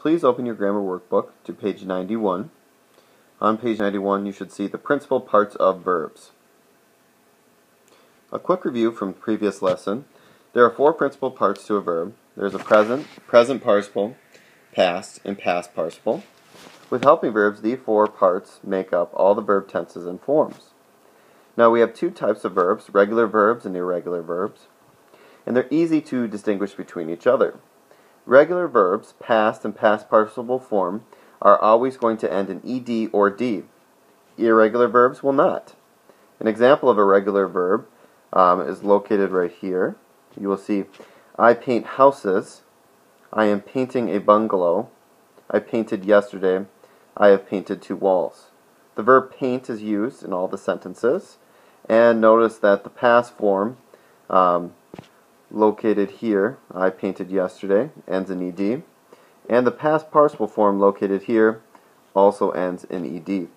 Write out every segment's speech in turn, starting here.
Please open your grammar workbook to page 91. On page 91, you should see the principal parts of verbs. A quick review from the previous lesson. There are four principal parts to a verb. There's a present, present participle, past, and past participle. With helping verbs, these four parts make up all the verb tenses and forms. Now we have two types of verbs, regular verbs and irregular verbs, and they're easy to distinguish between each other. Regular verbs, past and past participle form, are always going to end in ed or d. Irregular verbs will not. An example of a regular verb is located right here. You will see, I paint houses, I am painting a bungalow, I painted yesterday, I have painted 2 walls. The verb paint is used in all the sentences, and notice that the past form located here, I painted yesterday, ends in ed, and the past participle form located here also ends in ed.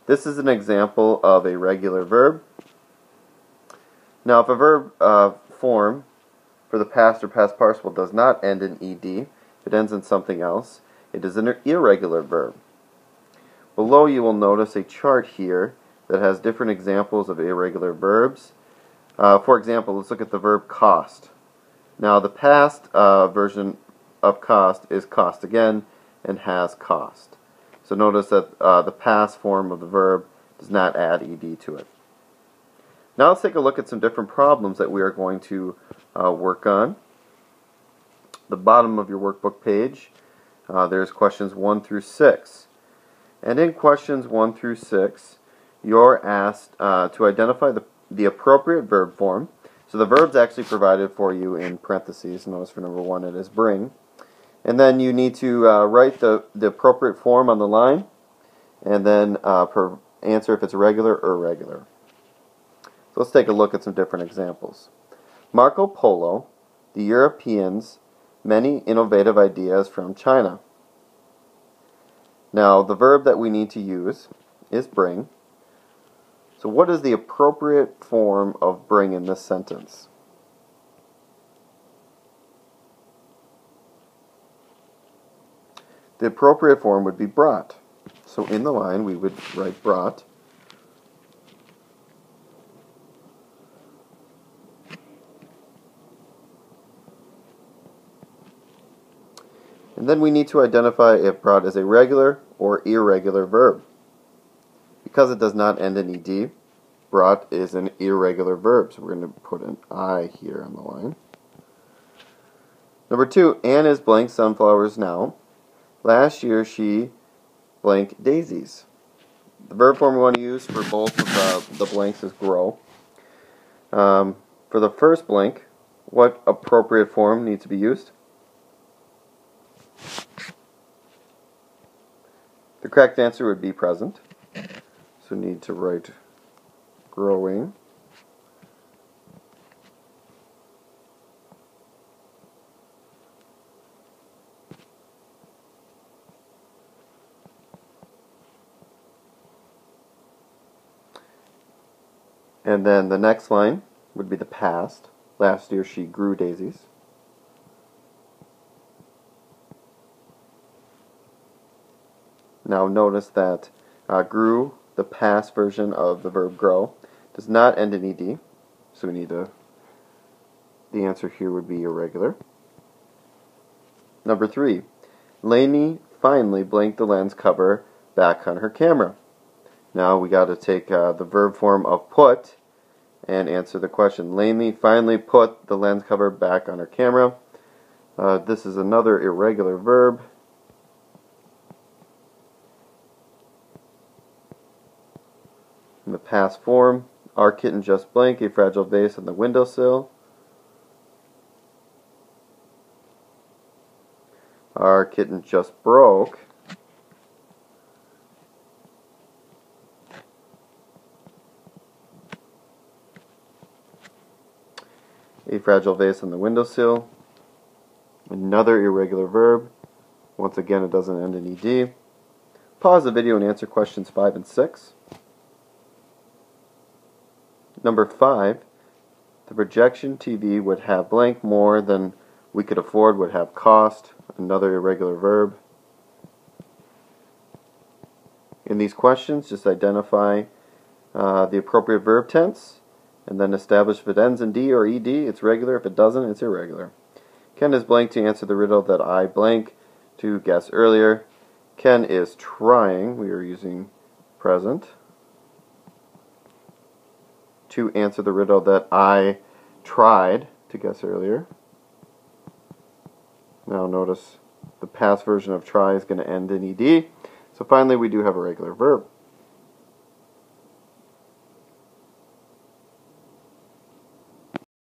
This is an example of a regular verb. Now if a verb form for the past or past participle does not end in ed, if it ends in something else, it is an irregular verb. Below you will notice a chart here that has different examples of irregular verbs. For example, let's look at the verb cost. Now the past version of cost is cost again and has cost. So notice that the past form of the verb does not add ed to it. Now let's take a look at some different problems that we are going to work on. The bottom of your workbook page, there's questions 1 through 6. And in questions 1 through 6, you're asked to identify the appropriate verb form. So the verb's actually provided for you in parentheses. Notice for number 1 it is bring. And then you need to write the appropriate form on the line, and then answer if it's regular or irregular. So let's take a look at some different examples. Marco Polo, the Europeans, many innovative ideas from China. Now the verb that we need to use is bring. So what is the appropriate form of bring in this sentence? The appropriate form would be brought. So in the line we would write brought. And then we need to identify if brought is a regular or irregular verb. Because it does not end in ed, brought is an irregular verb. So we're going to put an I here on the line. Number 2, Anne is blank sunflowers now. Last year she blank daisies. The verb form we want to use for both of the blanks is grow. For the first blank, what appropriate form needs to be used? The correct answer would be present. So need to write growing. And then the next line would be the past. Last year she grew daisies. Now notice that grew, the past version of the verb grow, does not end in ed, so we need the answer here would be irregular. Number 3, Lainey finally blanked the lens cover back on her camera. Now we got to take the verb form of put and answer the question. Lainey finally put the lens cover back on her camera. This is another irregular verb. In the past form, our kitten just blank a fragile vase on the windowsill. Our kitten just broke a fragile vase on the windowsill. Another irregular verb. Once again, it doesn't end in ed. Pause the video and answer questions 5 and 6. Number 5, the projection TV would have blank more than we could afford would have cost, another irregular verb. these questions, just identify the appropriate verb tense, and then establish if it ends in D or ED, it's regular. If it doesn't, it's irregular. Ken is blank to answer the riddle that I blank to guess earlier. Ken is trying, we are using present, to answer the riddle that I tried to guess earlier. Now notice the past version of try is going to end in ED. So finally we do have a regular verb.